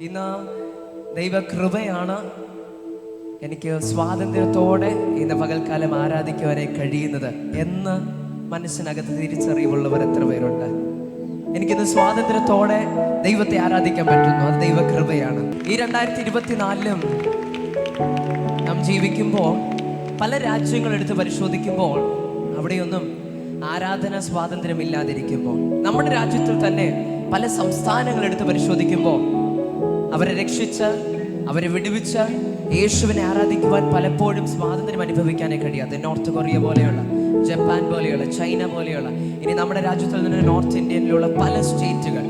ഇന്ന് ദൈവകൃപയാണ് എനിക്ക് സ്വാതന്ത്ര്യത്തോടെ ഇന്ന് പകൽക്കാലം ആരാധിക്കുവാനായി കഴിയുന്നത് എന്ന് മനസ്സിനകത്ത് തിരിച്ചറിവുള്ളവർ എത്ര പേരുണ്ട്? എനിക്കിന്ന് സ്വാതന്ത്ര്യത്തോടെ ദൈവത്തെ ആരാധിക്കാൻ പറ്റുന്നു. അത് ദൈവകൃപയാണ്. ഈ 2024 നാം ജീവിക്കുമ്പോൾ പല രാജ്യങ്ങളെടുത്ത് പരിശോധിക്കുമ്പോൾ അവിടെയൊന്നും ആരാധന സ്വാതന്ത്ര്യം ഇല്ലാതിരിക്കുമ്പോൾ, നമ്മുടെ രാജ്യത്തിൽ തന്നെ പല സംസ്ഥാനങ്ങളെടുത്ത് പരിശോധിക്കുമ്പോൾ അവരെ രക്ഷിച്ച് അവരെ വിടുവിച്ച് യേശുവിനെ ആരാധിക്കുവാൻ പലപ്പോഴും സ്വാതന്ത്ര്യം അനുഭവിക്കാനേ കഴിയാതെ നോർത്ത് കൊറിയ പോലെയുള്ള, ജപ്പാൻ പോലെയുള്ള, ചൈന പോലെയുള്ള, ഇനി നമ്മുടെ രാജ്യത്തിൽ നിന്ന് നോർത്ത് ഇന്ത്യയിലുള്ള പല സ്റ്റേറ്റുകൾ,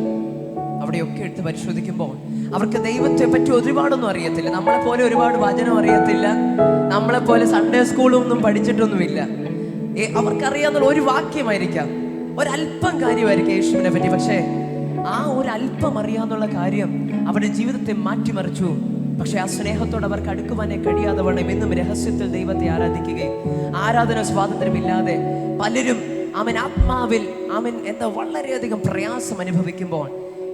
അവിടെയൊക്കെ എടുത്ത് പരിശോധിക്കുമ്പോൾ അവർക്ക് ദൈവത്തെ പറ്റി ഒരുപാടൊന്നും അറിയത്തില്ല. നമ്മളെപ്പോലെ ഒരുപാട് വചനം അറിയത്തില്ല, നമ്മളെപ്പോലെ സൺഡേ സ്കൂളൊന്നും പഠിച്ചിട്ടൊന്നുമില്ല. അവർക്കറിയാവുന്ന ഒരു വാക്യമായിരിക്കാം, ഒരല്പം കാര്യമായിരിക്കും യേശുവിനെ പറ്റി. പക്ഷേ ആ ഒരു അല്പം അറിയാന്നുള്ള കാര്യം അവരുടെ ജീവിതത്തെ മാറ്റിമറിച്ചു. പക്ഷെ ആ സ്നേഹത്തോട് അവർക്ക് അടുക്കുവാനേ കഴിയാതെ വണ്ണം ഇന്നും രഹസ്യത്തിൽ ദൈവത്തെ ആരാധിക്കുകയും ആരാധന സ്വാതന്ത്ര്യമില്ലാതെ പലരും ആത്മാവിൽ എന്താ വളരെയധികം പ്രയാസം അനുഭവിക്കുമ്പോൾ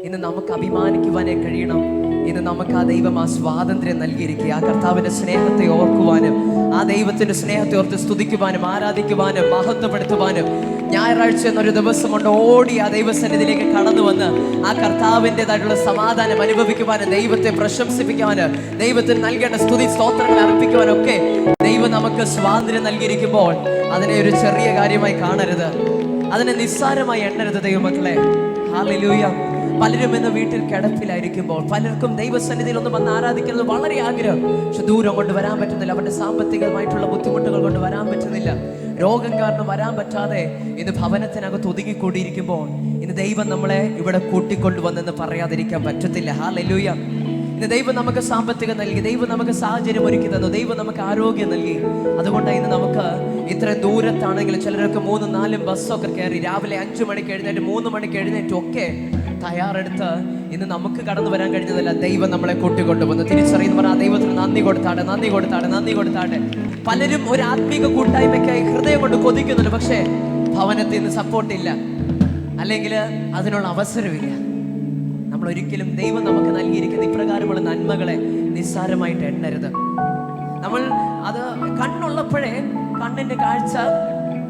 ഇന്ന് നമുക്ക് അഭിമാനിക്കുവാനേ കഴിയണം. ഇന്ന് നമുക്ക് ആ ദൈവം ആ സ്വാതന്ത്ര്യം നൽകിയിരിക്കുക. ആ കർത്താവിന്റെ സ്നേഹത്തെ ഓർക്കുവാനും ആ ദൈവത്തിന്റെ സ്നേഹത്തെ ഓർത്ത് സ്തുതിക്കുവാനും ആരാധിക്കുവാനും മഹത്വപ്പെടുത്തുവാനും ഞായറാഴ്ച എന്നൊരു ദിവസം കൊണ്ട് ഓടി ആ ദൈവസന്നിധിയിലേക്ക് കടന്നു വന്ന് ആ കർത്താവിൻ്റെതായിട്ടുള്ള സമാധാനം അനുഭവിക്കുവാനും ദൈവത്തെ പ്രശംസിപ്പിക്കുവാനും ദൈവത്തിന് നൽകേണ്ട സ്തുതി സ്തോത്രങ്ങൾ അർപ്പിക്കുവാനൊക്കെ ദൈവം നമുക്ക് സ്വാതന്ത്ര്യം നൽകിയിരിക്കുമ്പോൾ അതിനെ ഒരു ചെറിയ കാര്യമായി കാണരുത്, അതിനെ നിസ്സാരമായി എണ്ണരുത് ദൈവമക്കളെ. ഹല്ലേലൂയ. പലരും ഇന്ന് വീട്ടിൽ കിടപ്പിലായിരിക്കുമ്പോൾ പലർക്കും ദൈവസന്നിധിയിൽ ഒന്ന് വന്ന് ആരാധിക്കുന്നത് വളരെ ആഗ്രഹം, പക്ഷെ ദൂരം കൊണ്ട് വരാൻ പറ്റുന്നില്ല. അവരുടെ സാമ്പത്തികമായിട്ടുള്ള ബുദ്ധിമുട്ടുകൾ കൊണ്ട് വരാൻ പറ്റുന്നില്ല. രോഗം കാരണം വരാൻ പറ്റാതെ ഇന്ന് ഭവനത്തിനകത്ത് ഒതുങ്ങിക്കൂടിയിരിക്കുമ്പോൾ ഇന്ന് ദൈവം നമ്മളെ ഇവിടെ കൂട്ടിക്കൊണ്ടുവന്നെന്ന് പറയാതിരിക്കാൻ പറ്റത്തില്ല. ഹല്ലേലൂയ. ഇന്ന് ദൈവം നമുക്ക് സാമ്പത്തികം നൽകി, ദൈവം നമുക്ക് സാഹചര്യം ഒരുക്കി തന്നു, ദൈവം നമുക്ക് ആരോഗ്യം നൽകി. അതുകൊണ്ടാണ് ഇന്ന് നമുക്ക് ഇത്രയും ദൂരത്താണെങ്കിലും ചിലരൊക്കെ 3-4 ബസ്സൊക്കെ കയറി രാവിലെ 5 മണിക്ക് എഴുന്നേറ്റ് 3 മണിക്ക് എഴുന്നേറ്റും ഒക്കെ തയ്യാറെടുത്ത് ഇന്ന് നമുക്ക് കടന്നു വരാൻ കഴിഞ്ഞതല്ല, ദൈവം നമ്മളെ കൂട്ടിക്കൊണ്ടുവന്നു. തിരിച്ചറിയുന്നവർ ആ ദൈവത്തിന് നന്ദി കൊടുത്താട്ടെ. പലരും ഒരു ആത്മീക കൂട്ടായ്മയ്ക്കായി ഹൃദയം കൊണ്ട് കൊതിക്കുന്നുണ്ട്, പക്ഷേ ഭവനത്തിൽ നിന്ന് സപ്പോർട്ടില്ല, അല്ലെങ്കിൽ അതിനുള്ള അവസരമില്ല. നമ്മൾ ഒരിക്കലും ദൈവം നമുക്ക് നൽകിയിരിക്കുന്ന ഇപ്രകാരമുള്ള നന്മകളെ നിസ്സാരമായിട്ട് എണ്ണരുത്. നമ്മൾ അത് കണ്ണുള്ളപ്പോഴേ കണ്ണിന്റെ കാഴ്ച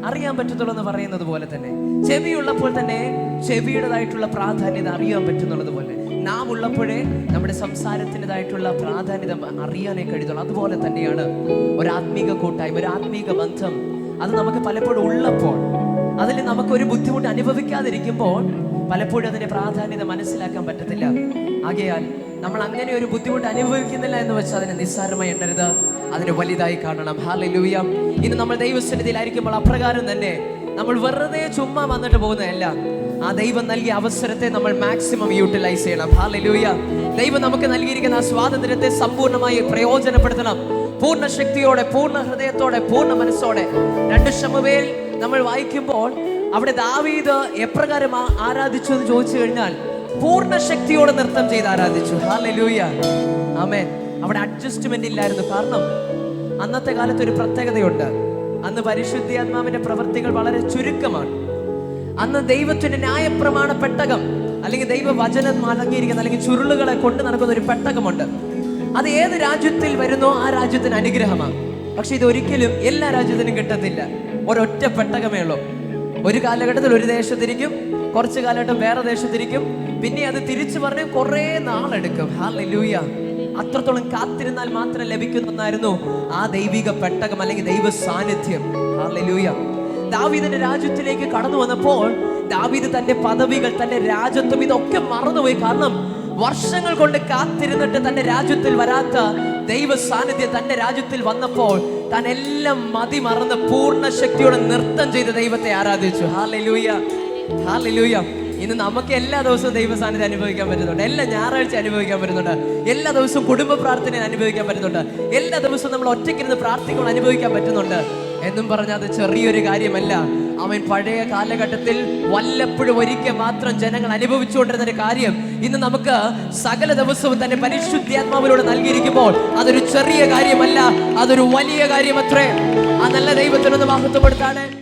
അറിയാൻ പറ്റത്തുള്ളൂ എന്ന് പറയുന്നത് പോലെ തന്നെ, ചെവിയുള്ളപ്പോൾ തന്നെ ചെവിയുടേതായിട്ടുള്ള പ്രാധാന്യത അറിയാൻ പറ്റുന്നുള്ളത് പോലെ, നാം ഉള്ളപ്പോഴേ നമ്മുടെ സംസാരത്തിൻ്റെതായിട്ടുള്ള പ്രാധാന്യത അറിയാനേ കഴിയുള്ളൂ. അതുപോലെ തന്നെയാണ് ഒരു ആത്മീക കൂട്ടായ്മ, ഒരു ആത്മീക ബന്ധം. അത് നമുക്ക് പലപ്പോഴും ഉള്ളപ്പോൾ, അതിൽ നമുക്കൊരു ബുദ്ധിമുട്ട് അനുഭവിക്കാതിരിക്കുമ്പോൾ പലപ്പോഴും അതിന്റെ പ്രാധാന്യത മനസ്സിലാക്കാൻ പറ്റത്തില്ല. ആകയാൽ നമ്മൾ അങ്ങനെ ഒരു ബുദ്ധിമുട്ട് അനുഭവിക്കുന്നില്ല എന്ന് വെച്ചാൽ അതിനെ നിസ്സാരമായി എണ്ണരുത്, അതിനെ വലുതായി കാണണം. ഹല്ലേലൂയ. ഇന്ന് നമ്മൾ ദൈവസന്നിധിയിലായിരിക്കുമ്പോൾ അപ്രകാരം തന്നെ നമ്മൾ വെറുതെ ചുമ്മാ വന്നിട്ട് പോകുന്നതല്ല, ആ ദൈവം നൽകിയ അവസരത്തെ നമ്മൾ മാക്സിമം യൂട്ടിലൈസ് ചെയ്യണം. ഹല്ലേലൂയ. ദൈവം നമുക്ക് നൽകിയിരിക്കുന്ന ആ സ്വാതന്ത്ര്യത്തെ സമ്പൂർണ്ണമായി പ്രയോജനപ്പെടുത്തണം. പൂർണ്ണ ശക്തിയോടെ, പൂർണ്ണ ഹൃദയത്തോടെ, പൂർണ്ണ മനസ്സോടെ. 2 ശമൂവേൽ നമ്മൾ വായിക്കുമ്പോൾ അവിടെ ദാവീദ് എപ്രകാരം ആരാധിച്ചു എന്ന് ചോദിച്ചു കഴിഞ്ഞാൽ പൂർണ്ണ ശക്തിയോടെ നൃത്തം ചെയ്ത് ആരാധിച്ചു. ഹല്ലേലൂയ. ആമേൻ. അവിടെ അഡ്ജസ്റ്റ്മെന്റ് ഇല്ലായിരുന്നു. കാരണം അന്നത്തെ കാലത്ത് ഒരു പ്രത്യേകതയുണ്ട്, അന്ന് പരിശുദ്ധാത്മാവിന്റെ പ്രവൃത്തികൾ വളരെ ചുരുക്കമാണ്. അന്ന് ദൈവത്തിന്റെ ന്യായപ്രമാണ പെട്ടകം അല്ലെങ്കിൽ ദൈവവചനം അടങ്ങിയിരിക്കുന്ന അല്ലെങ്കിൽ ചുരുളുകളെ കൊണ്ട് നടക്കുന്ന ഒരു പെട്ടകമുണ്ട്. അത് ഏത് രാജ്യത്തിൽ വരുന്നോ ആ രാജ്യത്തിന് അനുഗ്രഹമാണ്. പക്ഷെ ഇത് ഒരിക്കലും എല്ലാ രാജ്യത്തിനും കിട്ടത്തില്ല. ഒരൊറ്റ പെട്ടകമേ ഉള്ളൂ. ഒരു കാലഘട്ടത്തിൽ ഒരു ദേശത്തിരിക്കും, കുറച്ച് കാലഘട്ടം വേറെ ദേശത്തിരിക്കും, പിന്നെ അത് തിരിച്ചു പറഞ്ഞ് കുറേ നാളെടുക്കും. ഹല്ലേലൂയ. അത്രത്തോളം കാത്തിരുന്നാൽ മാത്രം ലഭിക്കുന്ന ഒന്നായിരുന്നു ആ ദൈവിക പെട്ടകം അല്ലെങ്കിൽ ദൈവ സാന്നിധ്യം. ഹല്ലേലൂയ. ദാവീദിന്റെ രാജ്യത്തിലേക്ക് കടന്നു വന്നപ്പോൾ ദാവീദ് തന്റെ പദവികൾ, തന്റെ രാജ്യത്വം ഇതൊക്കെ മറന്നുപോയി. കാരണം വർഷങ്ങൾ കൊണ്ട് കാത്തിരുന്നിട്ട് തന്റെ രാജ്യത്തിൽ വരാത്ത ദൈവ സാന്നിധ്യം തന്റെ രാജ്യത്തിൽ വന്നപ്പോൾ താൻ എല്ലാം മതി മറന്ന് പൂർണ്ണ ശക്തിയോടെ നൃത്തം ചെയ്ത് ദൈവത്തെ ആരാധിച്ചു. ഹല്ലേലൂയ. ഹല്ലേലൂയ. ഇന്ന് നമുക്ക് എല്ലാ ദിവസവും ദൈവ സാന്നിധ്യം അനുഭവിക്കാൻ പറ്റുന്നുണ്ട്, എല്ലാ ഞായറാഴ്ച അനുഭവിക്കാൻ പറ്റുന്നുണ്ട്, എല്ലാ ദിവസവും കുടുംബ പ്രാർത്ഥന അനുഭവിക്കാൻ പറ്റുന്നുണ്ട്, എല്ലാ ദിവസവും നമ്മൾ ഒറ്റയ്ക്കിരുന്ന് പ്രാർത്ഥിക്കാൻ അനുഭവിക്കാൻ പറ്റുന്നുണ്ട്. എന്നും പറഞ്ഞാൽ അത് ചെറിയൊരു കാര്യമല്ല. അവൻ പഴയ കാലഘട്ടത്തിൽ വല്ലപ്പോഴും ഒരിക്കൽ മാത്രം ജനങ്ങൾ അനുഭവിച്ചുകൊണ്ടിരുന്ന ഒരു കാര്യം ഇന്ന് നമുക്ക് സകല ദിവസവും തന്നെ പരിശുദ്ധാത്മാവിലൂടെ നൽകിയിരിക്കുമ്പോൾ അതൊരു ചെറിയ കാര്യമല്ല, അതൊരു വലിയ കാര്യമത്രേ. ആ നല്ല ദൈവത്തിനൊന്ന് മഹത്വപ്പെടുത്താണ്.